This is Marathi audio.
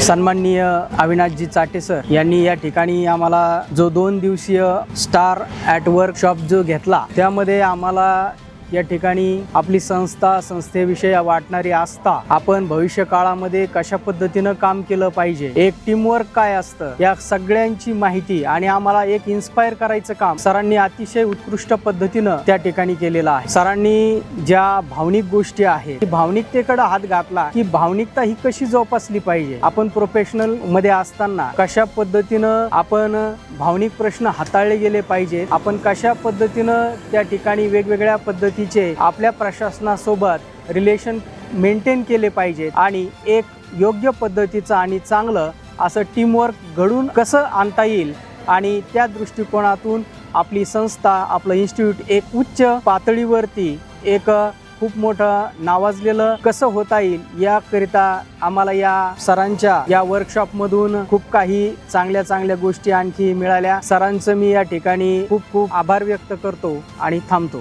सन्माननीय अविनाशजी चाटे सर यांनी या ठिकाणी आम्हाला जो 2 दिवसीय स्टार ॲट वर्कशॉप जो घेतला, त्यामध्ये आम्हाला या ठिकाणी आपली संस्थेविषयी वाटणारी आस्था, आपण भविष्य काळामध्ये कशा पद्धतीनं काम केलं पाहिजे, एक टीमवर्क काय असतं, या सगळ्यांची माहिती आणि आम्हाला एक इन्स्पायर करायचं काम सरांनी अतिशय उत्कृष्ट पद्धतीनं त्या ठिकाणी केलेलं आहे। सरांनी ज्या भावनिक गोष्टी आहेत, भावनिकतेकडे हात घातला की भावनिकता ही कशी जोपासली पाहिजे, आपण प्रोफेशनल मध्ये असताना कशा पद्धतीनं आपण भावनिक प्रश्न हाताळले गेले पाहिजे, आपण कशा पद्धतीनं त्या ठिकाणी वेगवेगळ्या पद्धतीचे आपल्या प्रशासनासोबत रिलेशन मेंटेन केले पाहिजेत आणि एक योग्य पद्धतीचं आणि चांगलं असं टीमवर्क घडून कसं आणता येईल आणि त्या दृष्टिकोनातून आपली संस्था, आपलं इन्स्टिट्यूट एक उच्च पातळीवरती एक खूप मोठं नावाजलेलं कसं होता येईल, याकरिता आम्हाला या सरांच्या या वर्कशॉपमधून खूप काही चांगल्या गोष्टी आणखी मिळाल्या। सरांचं मी या ठिकाणी खूप आभार व्यक्त करतो आणि थांबतो।